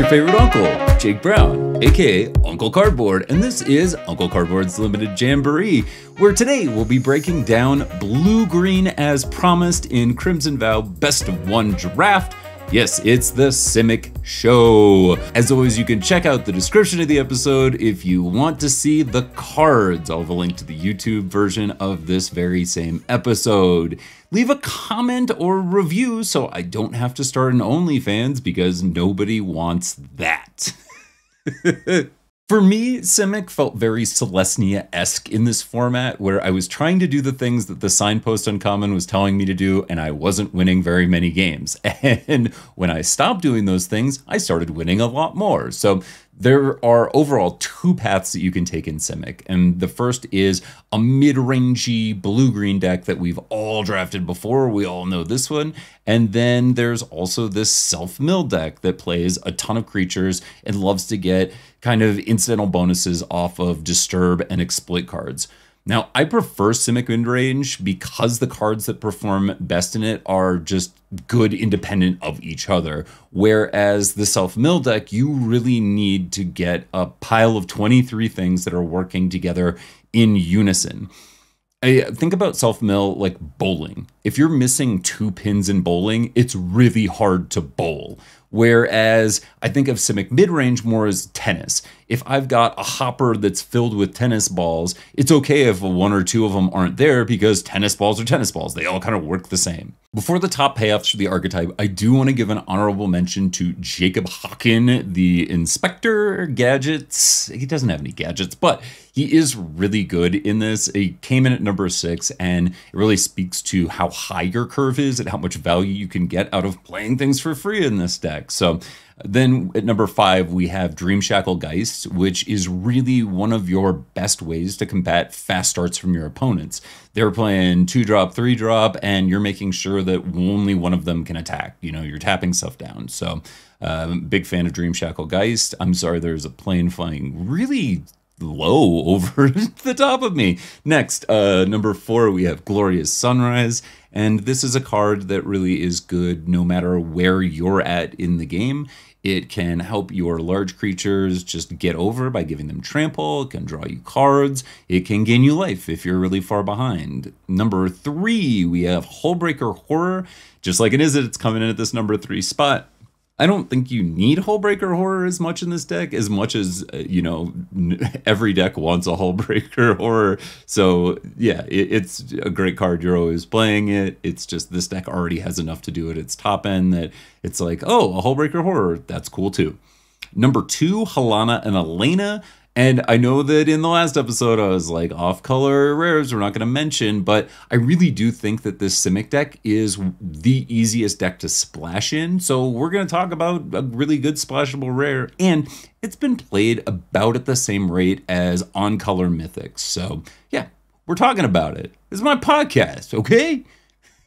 favorite uncle, Jake Brown, aka Uncle Cardboard, and this is Uncle Cardboard's Limited Jamboree, where today we'll be breaking down blue-green as promised in Crimson Vow Best of One draft. Yes, it's the Simic show. As always, you can check out the description of the episode if you want to see the cards. I'll have a link to the YouTube version of this very same episode. Leave a comment or review so I don't have to start an OnlyFans because nobody wants that. For me, Simic felt very Celestia-esque in this format, where I was trying to do the things that the signpost uncommon was telling me to do, and I wasn't winning very many games. And when I stopped doing those things, I started winning a lot more. So there are overall two paths that you can take in Simic, and the first is a mid-rangey blue-green deck that we've all drafted before. We all know this one. And then there's also this self-mill deck that plays a ton of creatures and loves to get kind of incidental bonuses off of disturb and exploit cards. Now, I prefer Simic mid-range because the cards that perform best in it are just good independent of each other. Whereas the self-mill deck, you really need to get a pile of 23 things that are working together in unison. I think about self-mill like bowling. If you're missing 2 pins in bowling, it's really hard to bowl. Whereas I think of Simic mid-range more as tennis. If I've got a hopper that's filled with tennis balls, it's okay if 1 or 2 of them aren't there because tennis balls are tennis balls. They all kind of work the same. Before the top payoffs for the archetype, I do want to give an honorable mention to Jacob Hawken, the Inspector Gadgets. He doesn't have any gadgets, but he is really good in this. He came in at number 6, and it really speaks to how high your curve is and how much value you can get out of playing things for free in this deck. So then at number 5, we have Shackle Geist, which is really one of your best ways to combat fast starts from your opponents. They're playing 2-drop, 3-drop, and you're making sure that only one of them can attack. You know, you're tapping stuff down. So big fan of Shackle Geist. I'm sorry, there's a plane flying really low over the top of me. Next, number 4, we have Glorious Sunrise. And this is a card that really is good no matter where you're at in the game. It can help your large creatures just get over by giving them trample. It can draw you cards. It can gain you life if you're really far behind. Number 3, we have Hullbreaker Horror. Just like it is, it's coming in at this number 3 spot. I don't think you need Hullbreaker Horror as much in this deck, as much as, you know, every deck wants a Hullbreaker Horror. So, yeah, it's a great card. You're always playing it. It's just this deck already has enough to do at its top end that it's like, oh, a Hullbreaker Horror, that's cool too. Number 2, Helana and Elena. And I know that in the last episode, I was like, off-color rares we're not going to mention, but I really do think that this Simic deck is the easiest deck to splash in. So we're going to talk about a really good splashable rare, and it's been played about at the same rate as on-color mythics. So yeah, we're talking about it. This is my podcast, okay?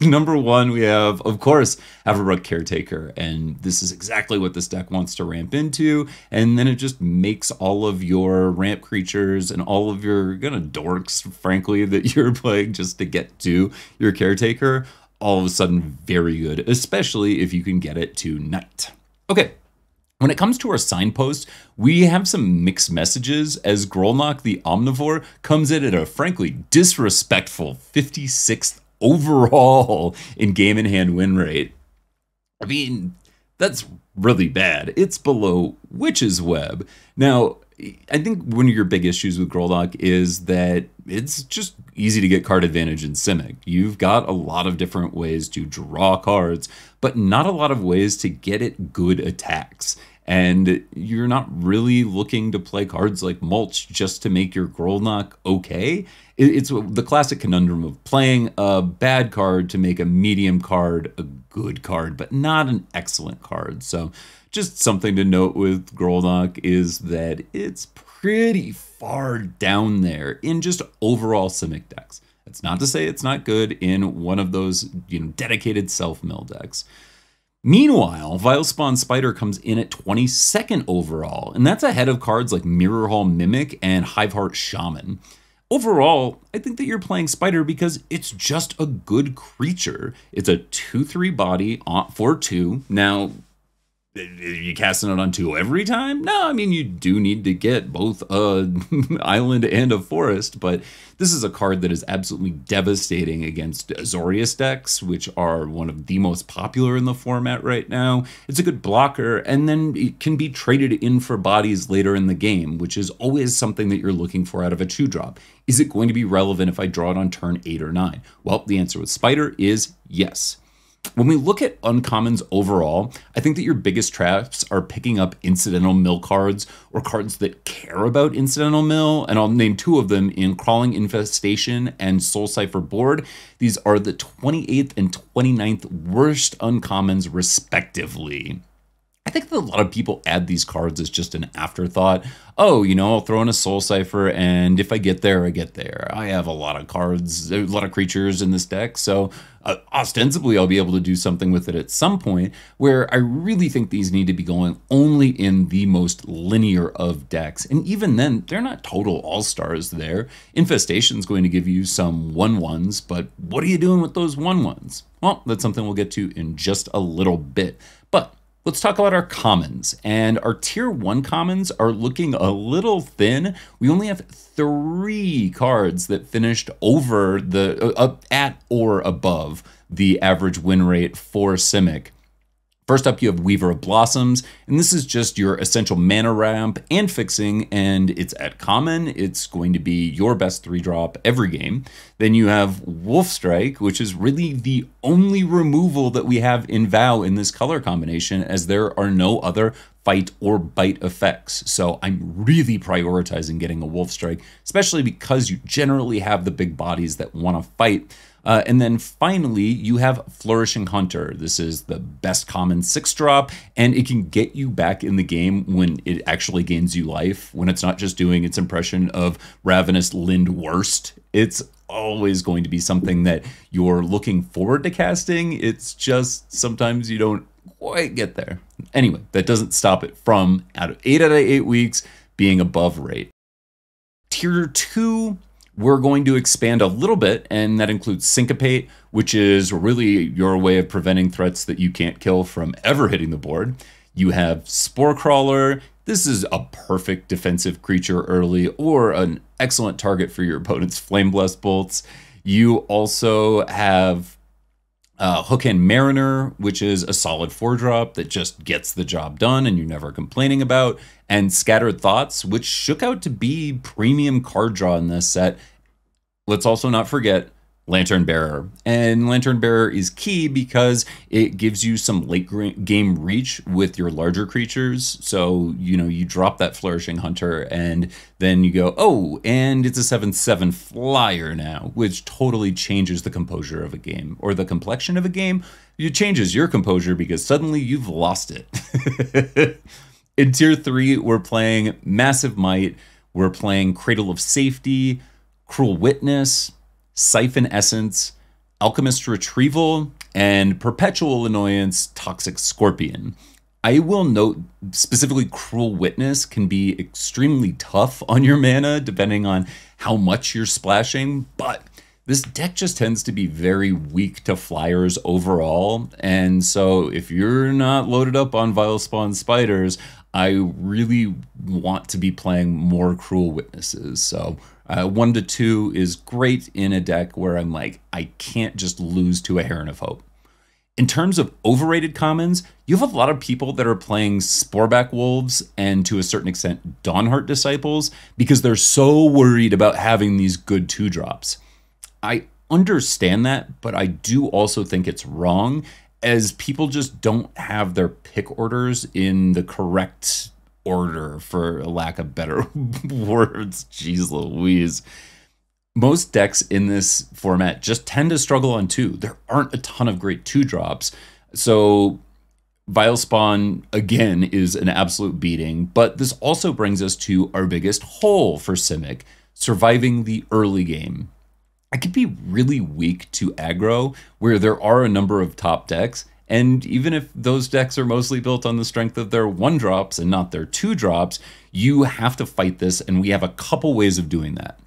Number 1, we have, of course, Overrated Caretaker, and this is exactly what this deck wants to ramp into, and then it just makes all of your ramp creatures and all of your kind of dorks, frankly, that you're playing just to get to your Caretaker, all of a sudden very good, especially if you can get it to Knight. Okay. When it comes to our signpost, we have some mixed messages as Grolnok the Omnivore comes in at a frankly disrespectful 56th overall in game in hand win rate. I mean, that's really bad. It's below Witch's Web. Now, I think one of your big issues with Grolnok is that it's just easy to get card advantage in Simic. You've got a lot of different ways to draw cards, but not a lot of ways to get it good attacks. And you're not really looking to play cards like Mulch just to make your Grolnok okay. It's the classic conundrum of playing a bad card to make a medium card a good card, but not an excellent card. So just something to note with Grolnok is that it's pretty far down there in just overall Simic decks. That's not to say it's not good in one of those, you know, dedicated self-mill decks. Meanwhile, Vilespawn Spider comes in at 22nd overall, and that's ahead of cards like Mirrorhall Mimic and Hiveheart Shaman. Overall, I think that you're playing Spider because it's just a good creature. It's a 2/3 body for 2. Now, Are you casting it on 2 every time? No, I mean, you do need to get both a island and a forest, but this is a card that is absolutely devastating against Azorius decks, which are one of the most popular in the format right now. It's a good blocker, and then it can be traded in for bodies later in the game, which is always something that you're looking for out of a 2-drop. Is it going to be relevant if I draw it on turn 8 or 9? Well, the answer with Spider is yes. When we look at uncommons overall, I think that your biggest traps are picking up incidental mill cards or cards that care about incidental mill, and I'll name 2 of them in Crawling Infestation and Soul Cipher Board. These are the 28th and 29th worst uncommons respectively. I think that a lot of people add these cards as just an afterthought. Oh, you know, I'll throw in a Soul Cipher, and if I get there, I get there. I have a lot of cards, a lot of creatures in this deck, so ostensibly I'll be able to do something with it at some point, where I really think these need to be going only in the most linear of decks. And even then, they're not total all-stars there. Infestation's going to give you some 1/1s, but what are you doing with those 1/1s? Well, that's something we'll get to in just a little bit. But let's talk about our commons, and our tier 1 commons are looking a little thin. We only have 3 cards that finished over the at or above the average win rate for Simic. First up, you have Weaver of Blossoms, and this is just your essential mana ramp and fixing, and it's at common. It's going to be your best 3-drop every game. Then you have Wolf Strike, which is really the only removal that we have in Vow in this color combination, as there are no other fight or bite effects. So I'm really prioritizing getting a Wolf Strike, especially because you generally have the big bodies that want to fight. And then finally, you have Flourishing Hunter. This is the best common 6-drop, and it can get you back in the game when it actually gains you life, when it's not just doing its impression of Ravenous Lind Worst. It's always going to be something that you're looking forward to casting. It's just sometimes you don't quite get there. Anyway, that doesn't stop it from 8 out of 8 weeks being above rate. Tier 2, we're going to expand a little bit, and that includes Syncopate, which is really your way of preventing threats that you can't kill from ever hitting the board. You have Spore Crawler. This is a perfect defensive creature early, or an excellent target for your opponent's Flame Blessed Bolts. You also have Hookhand Mariner, which is a solid 4-drop that just gets the job done and you're never complaining about, and Scattered Thoughts, which shook out to be premium card draw in this set. Let's also not forget Lantern Bearer. And Lantern Bearer is key because it gives you some late game reach with your larger creatures. So, you know, you drop that Flourishing Hunter and then you go, oh, and it's a 7/7 flyer now, which totally changes the composure of a game, or the complexion of a game. It changes your composure because suddenly you've lost it. In tier 3, we're playing Massive Might. We're playing Cradle of Safety, Cruel Witness, Siphon Essence, Alchemist Retrieval, and Perpetual Annoyance, Toxic Scorpion. I will note specifically Cruel Witness can be extremely tough on your mana depending on how much you're splashing, but this deck just tends to be very weak to flyers overall, and so if you're not loaded up on Vile Spawn Spiders, I really want to be playing more Cruel Witnesses. So 1 to 2 is great in a deck where I'm like, I can't just lose to a Heron of Hope. In terms of overrated commons, you have a lot of people that are playing Sporeback Wolves and to a certain extent Dawnheart Disciples because they're so worried about having these good 2-drops. I understand that, but I do also think it's wrong, as people just don't have their pick orders in the correct order, for lack of better words. Jeez Louise. Most decks in this format just tend to struggle on 2. There aren't a ton of great 2-drops. So Vile Spawn, again, is an absolute beating. But this also brings us to our biggest hole for Simic, surviving the early game. It can be really weak to aggro, where there are a number of top decks, and even if those decks are mostly built on the strength of their 1-drops and not their 2-drops, you have to fight this, and we have a couple ways of doing that.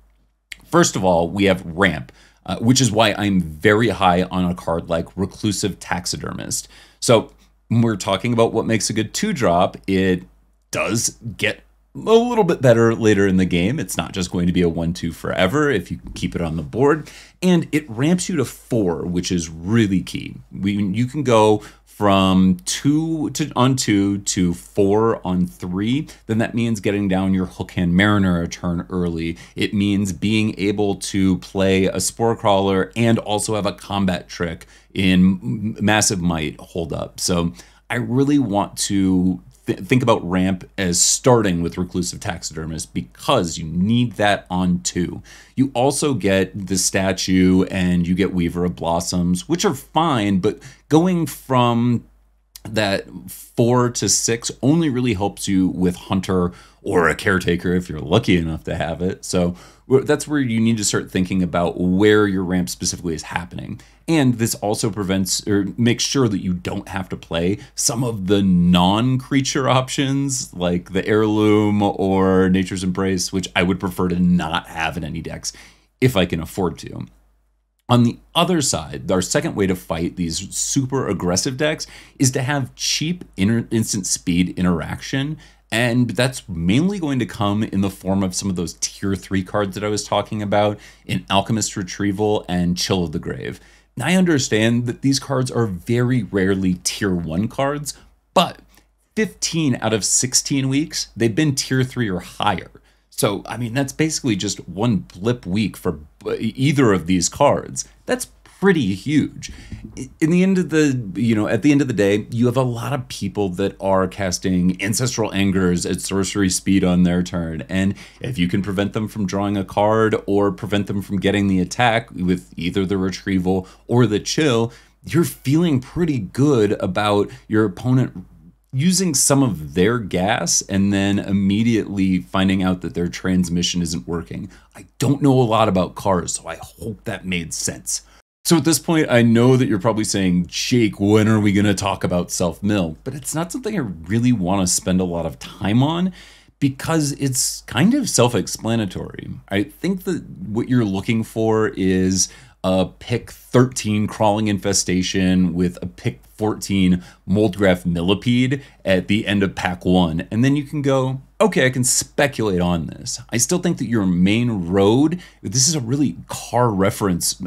First of all, we have Ramp, which is why I'm very high on a card like Reclusive Taxidermist. So when we're talking about what makes a good 2-drop, it does get a little bit better later in the game. It's not just going to be a 1-2 forever if you keep it on the board. And it ramps you to 4, which is really key. You can go from 2 on 2 to 4 on 3, then that means getting down your Hookhand Mariner a turn early. It means being able to play a Spore Crawler and also have a combat trick in Massive Might hold up. So I really want to think about ramp as starting with Reclusive Taxidermist because you need that on 2. You also get the statue and you get Weaver of Blossoms, which are fine, but going from that 4 to 6 only really helps you with Hunter or a Caretaker if you're lucky enough to have it. So that's where you need to start thinking about where your ramp specifically is happening. And this also prevents or makes sure that you don't have to play some of the non-creature options like the Heirloom or Nature's Embrace, which I would prefer to not have in any decks if I can afford to. On the other side, our second way to fight these super aggressive decks is to have cheap instant speed interaction. And that's mainly going to come in the form of some of those tier 3 cards that I was talking about in Alchemist Retrieval and Chill of the Grave. Now, I understand that these cards are very rarely tier 1 cards, but 15 out of 16 weeks, they've been tier 3 or higher. So, I mean, that's basically just one blip week for either of these cards. That's pretty huge. In the end of the, at the end of the day, you have a lot of people that are casting Ancestral Angers at sorcery speed on their turn. And if you can prevent them from drawing a card or prevent them from getting the attack with either the retrieval or the chill, you're feeling pretty good about your opponent using some of their gas and then immediately finding out that their transmission isn't working. I don't know a lot about cards, so I hope that made sense. So at this point, I know that you're probably saying, Jake, when are we going to talk about self-mill? But it's not something I really want to spend a lot of time on because it's kind of self-explanatory. I think that what you're looking for is a pick 13 Crawling Infestation with a pick 14 Moldgraph Millipede at the end of pack 1. And then you can go, okay, I can speculate on this. I still think that your main road, this is a really car reference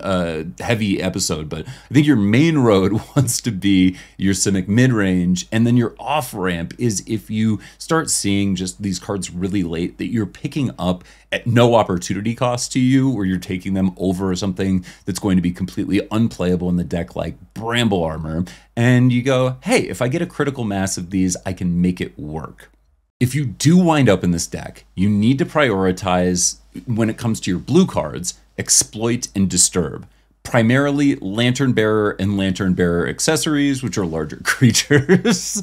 heavy episode, but I think your main road wants to be your Simic mid-range, and then your off-ramp is if you start seeing just these cards really late that you're picking up at no opportunity cost to you, or you're taking them over something that's going to be completely unplayable in the deck like Bramble Armor, and you go, hey, if I get a critical mass of these, I can make it work. If you do wind up in this deck, you need to prioritize, when it comes to your blue cards, Exploit and Disturb. Primarily Lantern Bearer and Lantern Bearer accessories, which are larger creatures.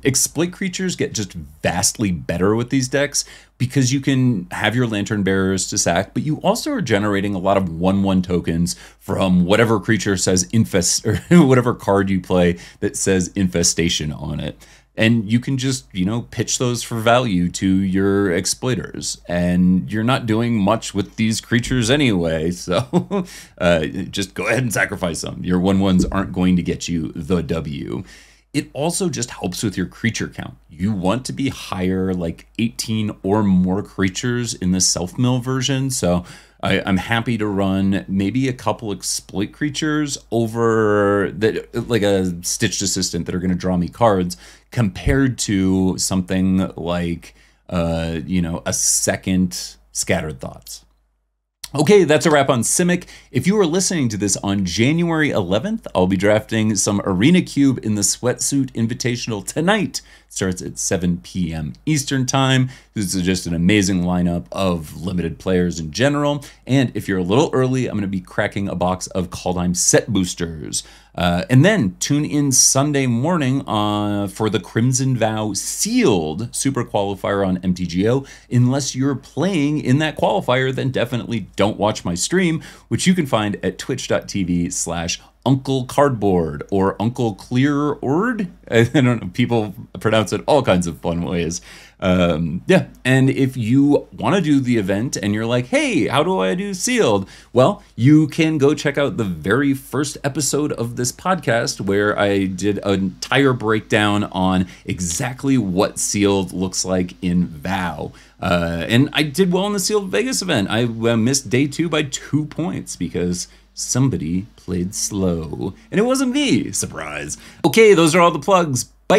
Exploit creatures get just vastly better with these decks because you can have your Lantern Bearers to sack, but you also are generating a lot of 1/1 tokens from whatever creature says or whatever card you play that says Infestation on it. And you can just, pitch those for value to your exploiters. And you're not doing much with these creatures anyway. So just go ahead and sacrifice them. Your 1/1s aren't going to get you the W. It also just helps with your creature count. You want to be higher, like 18 or more creatures in the self-mill version. So I'm happy to run maybe a couple exploit creatures over that, like a Stitched Assistant, that are going to draw me cards, compared to something like, a second Scattered Thoughts. Okay, that's a wrap on Simic. If you are listening to this on January 11th, I'll be drafting some Arena Cube in the Sweatsuit Invitational tonight. Starts at 7 p.m. Eastern Time. This is just an amazing lineup of limited players in general. And if you're a little early, I'm going to be cracking a box of Kaldheim set boosters. And then tune in Sunday morning for the Crimson Vow sealed super qualifier on MTGO. Unless you're playing in that qualifier, then definitely don't watch my stream, which you can find at twitch.tv/Untitled Uncle Cardboard or Uncle Clear Ord. I don't know, people pronounce it all kinds of fun ways. Yeah, and if you want to do the event and you're like, hey, how do I do sealed? Well, you can go check out the very first episode of this podcast where I did an entire breakdown on exactly what sealed looks like in Vow. And I did well in the Sealed Vegas event. I missed day 2 by 2 points because somebody played slow. And it wasn't me. Surprise. Okay, those are all the plugs. Bye.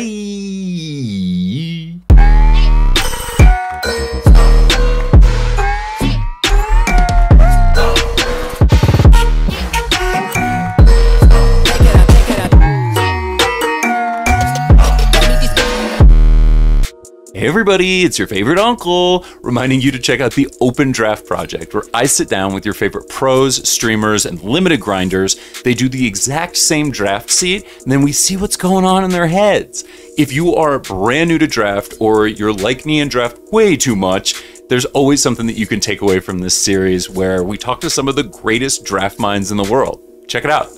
Hey everybody, it's your favorite uncle, reminding you to check out the Open Draft Project, where I sit down with your favorite pros, streamers, and limited grinders. They do the exact same draft seed, and then we see what's going on in their heads. If you are brand new to draft, or you're like me and draft way too much, there's always something that you can take away from this series where we talk to some of the greatest draft minds in the world. Check it out.